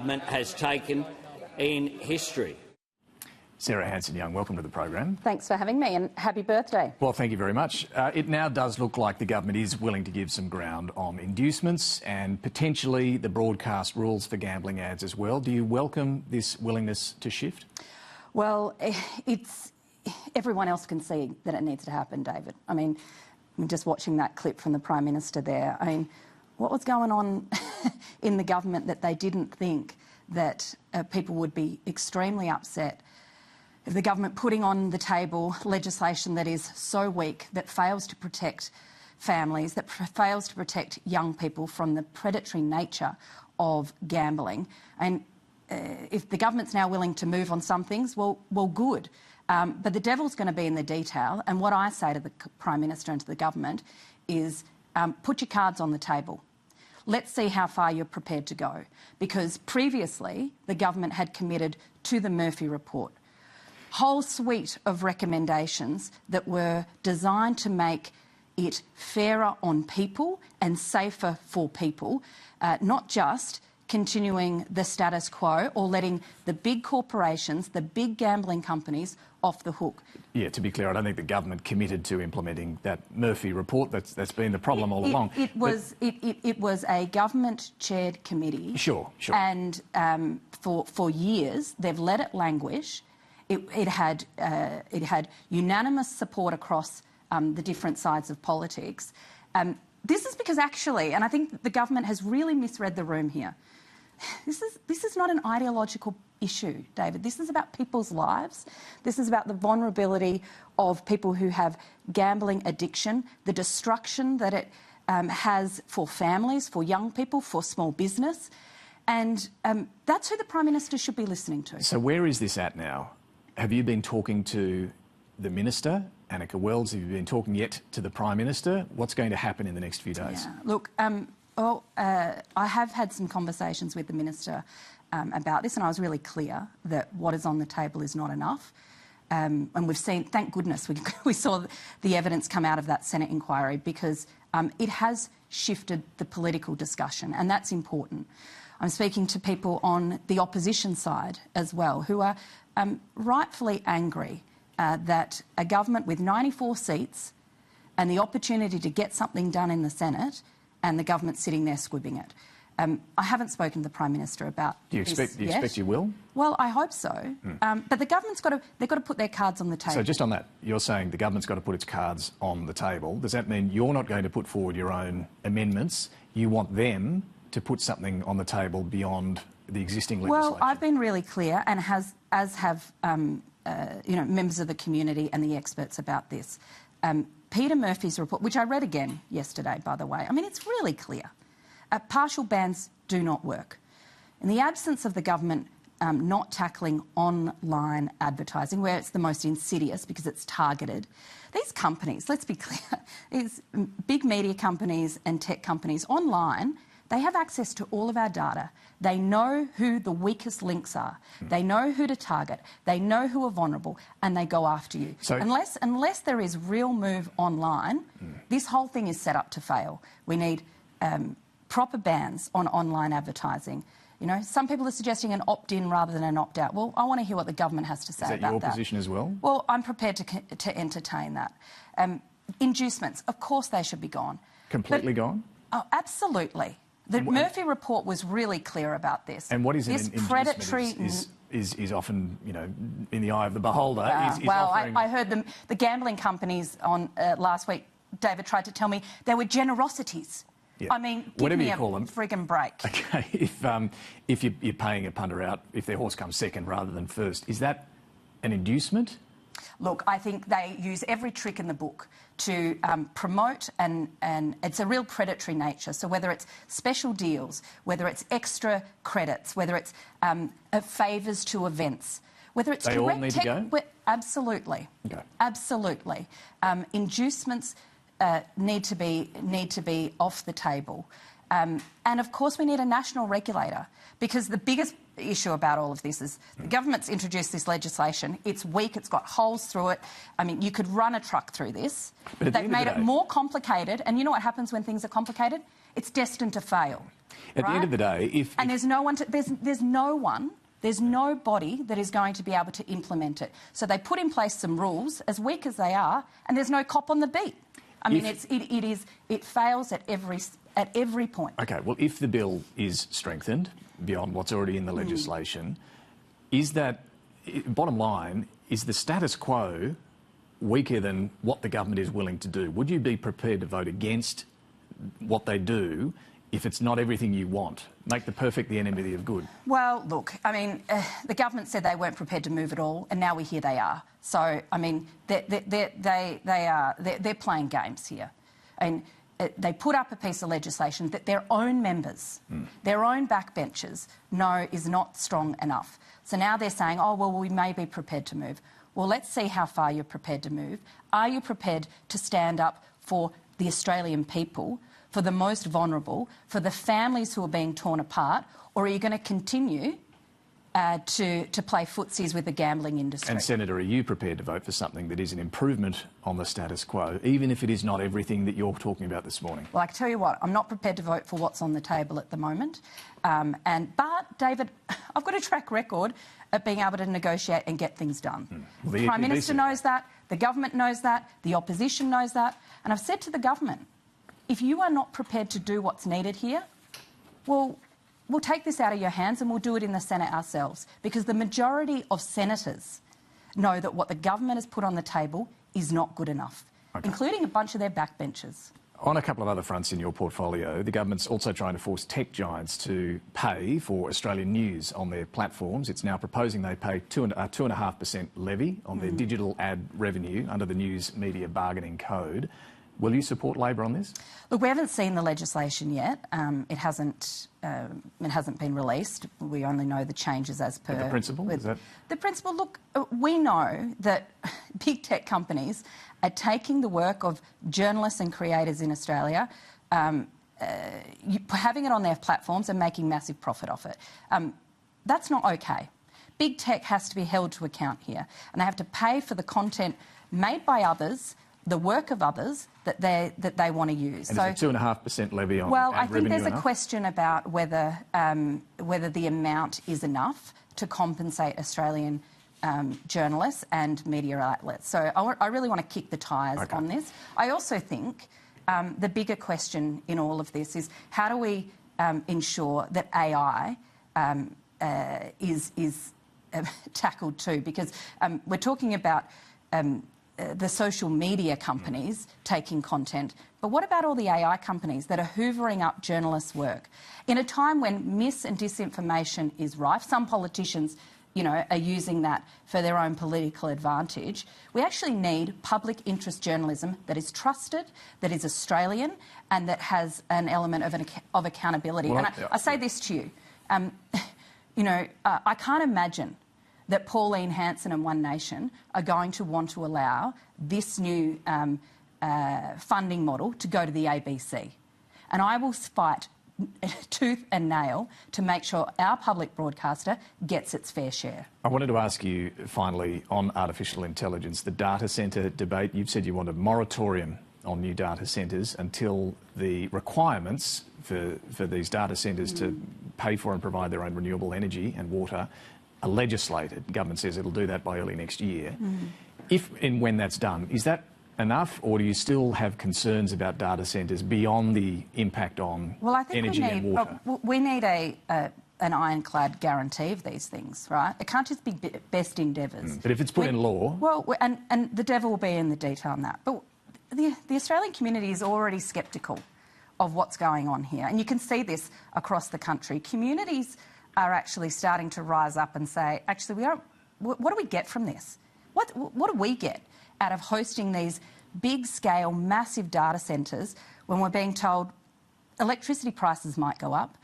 government has taken in history. Sarah Hanson-Young, welcome to the program. Thanks for having me and happy birthday. Well, thank you very much. It now does look like the government is willing to give some ground on inducements and potentially the broadcast rules for gambling ads as well. Do you welcome this willingness to shift? Well, everyone else can see that it needs to happen, David. I mean, just watching that clip from the Prime Minister there, I mean, what was going on in the government that they didn't think that people would be extremely upset if the government putting on the table legislation that is so weak, that fails to protect families, that fails to protect young people from the predatory nature of gambling. And if the government's now willing to move on some things, well, good. But the devil's going to be in the detail. And what I say to the Prime Minister and to the government is put your cards on the table. Let's see how far you're prepared to go. Because previously, the government had committed to the Murphy report whole suite of recommendations that were designed to make it fairer on people and safer for people, not just continuing the status quo or letting the big corporations, the big gambling companies, off the hook. Yeah, to be clear, I don't think the government committed to implementing that Murphy report. That's been the problem all along. It was a government-chaired committee. Sure. And for years, they've let it languish. It had unanimous support across the different sides of politics. This is because actually, and I think the government has really misread the room here, this is not an ideological issue, David. This is about people's lives. This is about the vulnerability of people who have gambling addiction, the destruction that it has for families, for young people, for small business. And that's who the Prime Minister should be listening to. So where is this at now? Have you been talking to the Minister, Annika Wells? Have you been talking yet to the Prime Minister? What's going to happen in the next few days? Yeah. Look, I have had some conversations with the Minister about this, and I was really clear that what is on the table is not enough. And we've seen, thank goodness, we saw the evidence come out of that Senate inquiry, because it has shifted the political discussion, and that's important. I'm speaking to people on the opposition side as well, who are rightfully angry that a government with 94 seats and the opportunity to get something done in the Senate, and the government sitting there squibbing it. I haven't spoken to the Prime Minister about this yet. Do you expect you will? Well, I hope so. But the government's they've got to put their cards on the table. So just on that, you're saying the government's got to put its cards on the table. Does that mean you're not going to put forward your own amendments? You want them to put something on the table beyond the existing legislation? Well, I've been really clear, and as have members of the community and the experts about this. Peter Murphy's report, which I read again yesterday, by the way, I mean, it's really clear. Partial bans do not work. In the absence of the government not tackling online advertising, where it's the most insidious because it's targeted, these companies, let's be clear, these big media companies and tech companies online, they have access to all of our data. They know who the weakest links are. They know who to target. They know who are vulnerable, and they go after you. So unless there is real move online, this whole thing is set up to fail. We need proper bans on online advertising. You know, some people are suggesting an opt-in rather than an opt-out. Well, I want to hear what the government has to say about that. Is that your position as well? Well, I'm prepared to entertain that. Inducements, of course they should be gone. Completely gone? Oh, absolutely. The Murphy report was really clear about this. And what is this an predatory is often, you know, in the eye of the beholder. I heard the gambling companies on last week, David, tried to tell me there were generosities. Yeah. I mean, give whatever me you call them, friggin' break. Okay, if you're paying a punter out, if their horse comes second rather than first, is that an inducement? Look, I think they use every trick in the book to promote, and it's a real predatory nature. So whether it's special deals, whether it's extra credits, whether it's favours to events, whether it's they all need to go? Absolutely. Okay. Absolutely. Inducements need to be off the table. And of course we need a national regulator, because the biggest issue about all of this is the government's introduced this legislation. It's weak, it's got holes through it. I mean, you could run a truck through this. They've made it more complicated, and you know what happens when things are complicated? it's destined to fail. At the end of the day, there's no one, there's nobody that is going to be able to implement it. So they put in place some rules, as weak as they are, and there's no cop on the beat. I mean, it fails at every point. Okay, well, if the bill is strengthened beyond what's already in the legislation, is that, bottom line, is the status quo weaker than what the government is willing to do? Would you be prepared to vote against what they do if it's not everything you want? Make the perfect the enemy of good. Well, look, I mean, the government said they weren't prepared to move at all, and now we hear they are. So, I mean, they're playing games here. And they put up a piece of legislation that their own members, their own backbenchers, know is not strong enough. So now they're saying, oh, well, we may be prepared to move. Well, let's see how far you're prepared to move. Are you prepared to stand up for the Australian people, for the most vulnerable, for the families who are being torn apart, or are you going to continue to play footsies with the gambling industry? And, Senator, are you prepared to vote for something that is an improvement on the status quo, even if it is not everything that you're talking about this morning? Well, I can tell you what, I'm not prepared to vote for what's on the table at the moment. But, David, I've got a track record of being able to negotiate and get things done. Well, the Prime Minister knows that, the government knows that, the opposition knows that, and I've said to the government, if you are not prepared to do what's needed here, well, we'll take this out of your hands and we'll do it in the Senate ourselves, because the majority of senators know that what the government has put on the table is not good enough, including a bunch of their backbenchers. On a couple of other fronts in your portfolio, the government's also trying to force tech giants to pay for Australian news on their platforms. It's now proposing they pay 2.5% levy on their digital ad revenue under the News Media Bargaining Code. Will you support Labor on this? Look, we haven't seen the legislation yet. It hasn't been released. We only know the changes as per... But the principle? Is that... The principle, look, we know that big tech companies are taking the work of journalists and creators in Australia, having it on their platforms and making massive profit off it. That's not okay. Big tech has to be held to account here, and they have to pay for the content made by others, the work of others that they want to use. And so, is a 2.5% levy on well, ad I think there's enough? A question about whether the amount is enough to compensate Australian journalists and media outlets. So I really want to kick the tyres on this. I also think the bigger question in all of this is how do we ensure that AI is tackled too? Because we're talking about the social media companies taking content, but what about all the AI companies that are hoovering up journalists' work? In a time when mis and disinformation is rife, some politicians, you know, are using that for their own political advantage. We actually need public interest journalism that is trusted, that is Australian, and that has an element of accountability. Well, and I say this to you, you know, I can't imagine that Pauline Hanson and One Nation are going to want to allow this new funding model to go to the ABC. And I will fight tooth and nail to make sure our public broadcaster gets its fair share. I wanted to ask you, finally, on artificial intelligence, the data centre debate. You've said you want a moratorium on new data centres until the requirements for these data centres to pay for and provide their own renewable energy and water are legislated. The government says it'll do that by early next year. If and when that's done, is that enough, or do you still have concerns about data centres beyond the impact on energy and water? We need an ironclad guarantee of these things, right? It can't just be best endeavours. But if it's put in law... Well, and the devil will be in the detail on that. But the Australian community is already sceptical of what's going on here. And you can see this across the country. Communities are actually starting to rise up and say, actually, what do we get from this? What do we get out of hosting these big-scale, massive data centres when we're being told electricity prices might go up?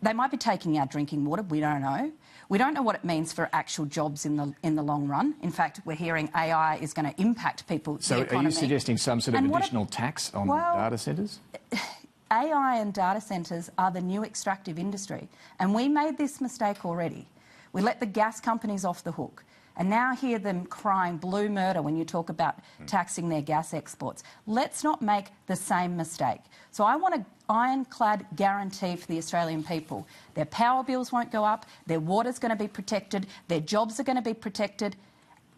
They might be taking our drinking water. We don't know. We don't know what it means for actual jobs in the long run. In fact, we're hearing AI is going to impact people. So are you suggesting some sort of additional tax on data centres? AI and data centres are the new extractive industry, and we made this mistake already. We let the gas companies off the hook, and now hear them crying blue murder when you talk about taxing their gas exports. Let's not make the same mistake. So I want an ironclad guarantee for the Australian people. Their power bills won't go up, their water's going to be protected, their jobs are going to be protected,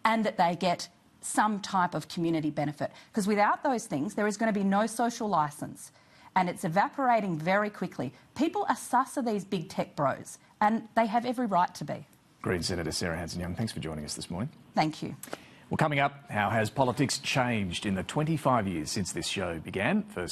and that they get some type of community benefit. Because without those things, there is going to be no social licence. And it's evaporating very quickly. People are sus of these big tech bros, and they have every right to be. Green Senator Sarah Hanson-Young, thanks for joining us this morning. Thank you. Well, coming up, how has politics changed in the 25 years since this show began? First